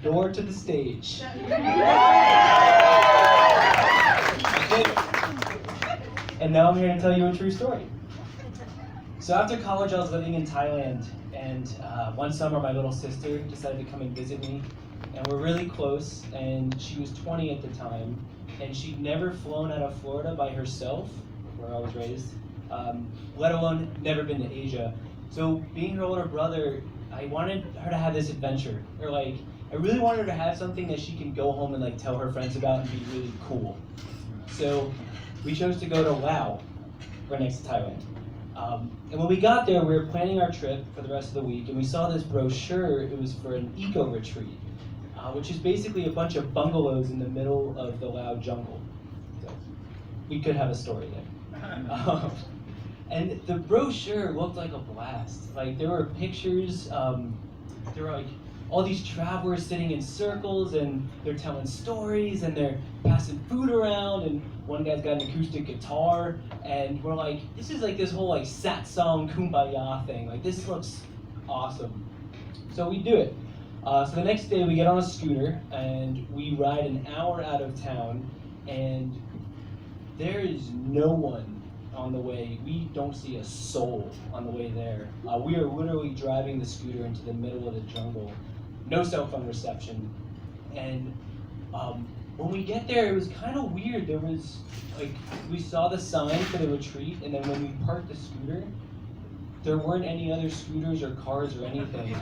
door to the stage. And now I'm here to tell you a true story. So after college, I was living in Thailand, and one summer my little sister decided to come and visit me, and we're really close, and she was 20 at the time, and she'd never flown out of Florida by herself, where I was raised, let alone never been to Asia. So being her older brother, I wanted her to have this adventure, or I really wanted her to have something that she can go home and tell her friends about and be really cool. So we chose to go to Laos, right next to Thailand. And when we got there, we were planning our trip for the rest of the week, and we saw this brochure. It was for an eco-retreat, which is basically a bunch of bungalows in the middle of the Lao jungle. So we could have a story there. And the brochure looked like a blast. There were pictures, there were all these travelers sitting in circles, and they're telling stories, and they're passing food around, and one guy's got an acoustic guitar, and we're like, this is this whole satsang kumbaya thing. This looks awesome. So we do it. So the next day we get on a scooter, and we ride an hour out of town, and there is no one on the way. We don't see a soul on the way there. We are literally driving the scooter into the middle of the jungle. No cell phone reception. And when we get there, it was kind of weird. There was, we saw the sign for the retreat, and then when we parked the scooter, there weren't any other scooters or cars or anything.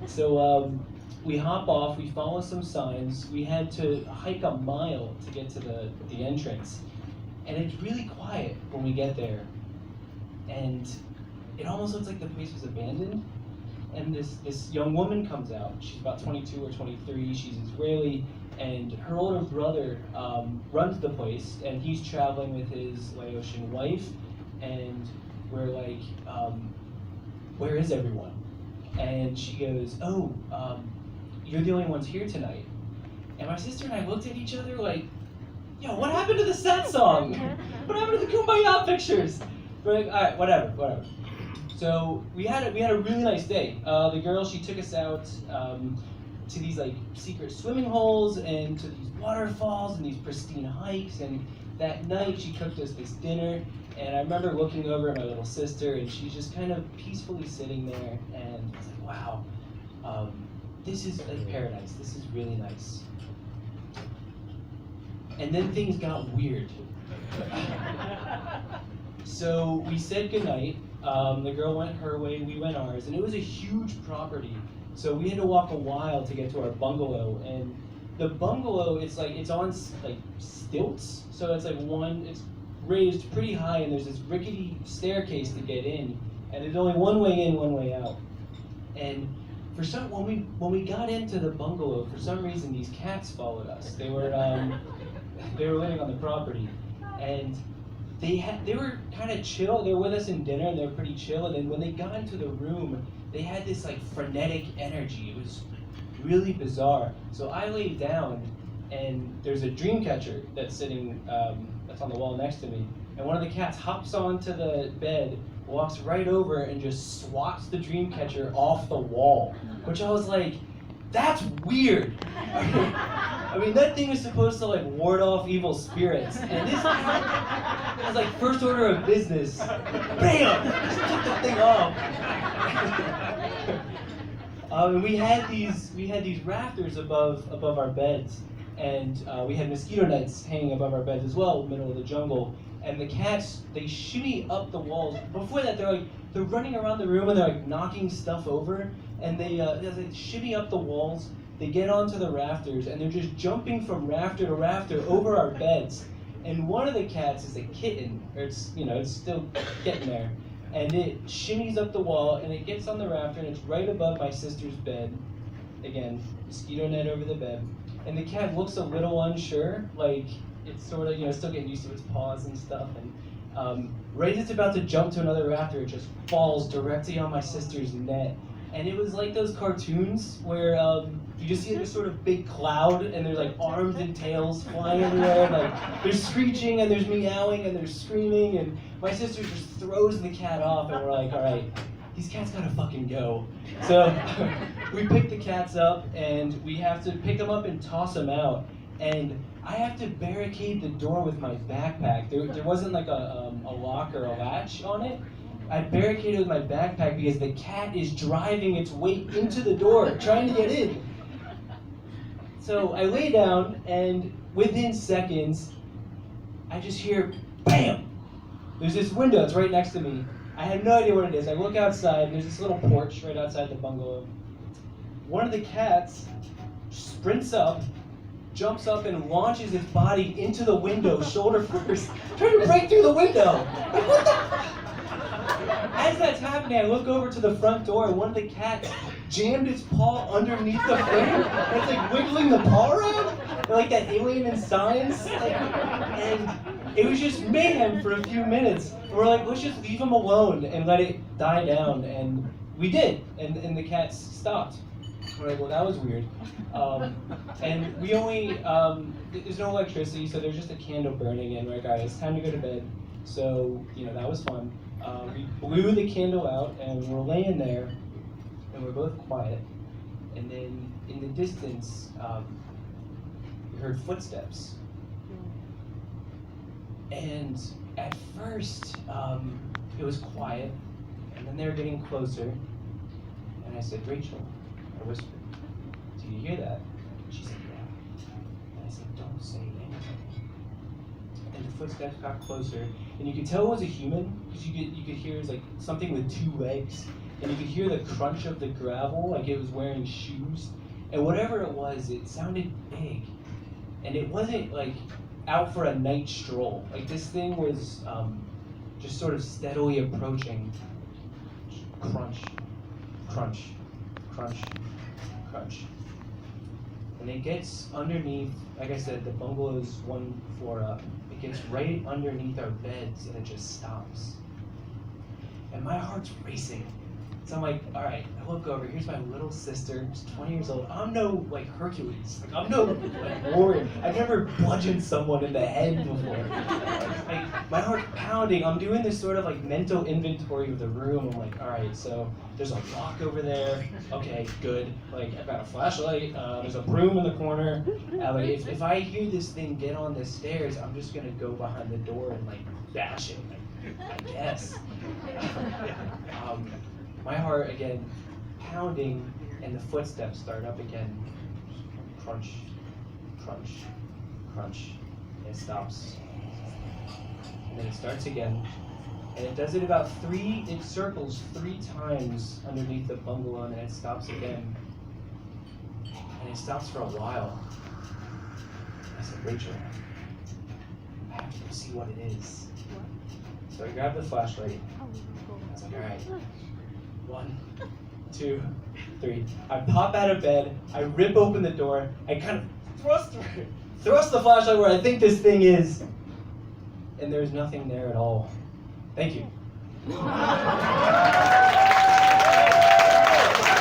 So we hop off, we follow some signs. We had to hike a mile to get to the entrance. And it's really quiet when we get there. And it almost looks like the place was abandoned. And this young woman comes out. She's about 22 or 23. She's Israeli. And her older brother runs the place. And he's traveling with his Laotian wife. And we're like, where is everyone? And she goes, oh, you're the only ones here tonight. And my sister and I looked at each other like, yo, what happened to the set song? What happened to the Kumbaya pictures? We're like, all right, whatever. So we had a really nice day. The girl, she took us out to these secret swimming holes and to these waterfalls and these pristine hikes. And that night she cooked us this dinner. And I remember looking over at my little sister, and she's just kind of peacefully sitting there. And I was like, wow, this is paradise. This is really nice. And then things got weird. So we said goodnight. The girl went her way, we went ours, and it was a huge property. So we had to walk a while to get to our bungalow. And the bungalow, it's on stilts. So it's raised pretty high, and there's this rickety staircase to get in. And there's only one way in, one way out. And when we got into the bungalow, for some reason these cats followed us. They were living on the property, and they were kind of chill. They were with us in dinner, and they were pretty chill. And then when they got into the room, they had this frenetic energy. It was really bizarre. So I laid down, and there's a dream catcher that's sitting that's on the wall next to me. And one of the cats hops onto the bed, walks right over, and just swats the dream catcher off the wall. Which I was like, that's weird. I mean, that thing is supposed to ward off evil spirits, and this cat was first order of business. Bam! Just took the thing off. And we had these rafters above our beds, and we had mosquito nets hanging above our beds as well, in the middle of the jungle. And the cats, they shimmy up the walls. Before that, they're running around the room, and they're knocking stuff over, and they shimmy up the walls. They get onto the rafters, and they're just jumping from rafter to rafter over our beds. And one of the cats is a kitten, or it's still getting there. And it shimmies up the wall, and it gets on the rafter, and it's right above my sister's bed. Again, mosquito net over the bed. And the cat looks a little unsure, it's sort of, still getting used to its paws and stuff. And right as it's about to jump to another rafter, it just falls directly on my sister's net. And it was like those cartoons where you just see this sort of big cloud, and there's arms and tails flying everywhere. And, there's screeching, and there's meowing, and there's screaming. And my sister just throws the cat off, and we're like, all right, these cats gotta fucking go. So we pick the cats up, and we have to pick them up and toss them out. And I have to barricade the door with my backpack. There wasn't like a lock or a latch on it. I barricaded with my backpack because the cat is driving its weight into the door, trying to get in. So I lay down, and within seconds, I just hear, bam! There's this window, it's right next to me. I have no idea what it is. I look outside, and there's this little porch right outside the bungalow. One of the cats sprints up, jumps up, and launches its body into the window, shoulder first, trying to break through the window. Like, what the? As that's happening, I look over to the front door, and one of the cats jammed its paw underneath the frame, and it's like wiggling the paw around, like that alien in Signs. And it was just mayhem for a few minutes. And we're like, let's just leave him alone and let it die down. And we did, and the cats stopped. We're like, well, that was weird. And we only, there's no electricity, so there's just a candle burning, and we're like, all right, it's time to go to bed. So, that was fun. We blew the candle out, and we're laying there, and we're both quiet. And then in the distance, we heard footsteps. And at first, it was quiet, and then they were getting closer. And I said, Rachel, I whispered, do you hear that? She said, yeah. And I said, don't say anything. And the footsteps got closer, and you could tell it was a human, because you could hear it was like something with two legs, and you could hear the crunch of the gravel, like it was wearing shoes. And whatever it was, it sounded big. And it wasn't like out for a night stroll. Like this thing was just sort of steadily approaching. Crunch, crunch, crunch, crunch. And it gets underneath, like I said, the bungalow's one floor up. It gets right underneath our beds, and it just stops. And my heart's racing. So I'm like, all right, I look over, here's my little sister, she's 20 years old. I'm no, Hercules. I'm no, warrior. I've never bludgeoned someone in the head before. My heart's pounding. I'm doing this sort of mental inventory of the room. I'm like, all right, so there's a lock over there. Okay, good. I've got a flashlight. There's a broom in the corner. If I hear this thing get on the stairs, I'm just gonna go behind the door and bash it, I guess. My heart, again, pounding, and the footsteps start up again. Crunch, crunch, crunch, and it stops. And then it starts again, and it does it it circles 3 times underneath the bungalow, and then it stops again. And it stops for a while. I said, Rachel, I have to go see what it is. So I grabbed the flashlight. I was like, all right. 1, 2, 3. I pop out of bed, I rip open the door, I kind of thrust the flashlight where I think this thing is, and there's nothing there at all. Thank you.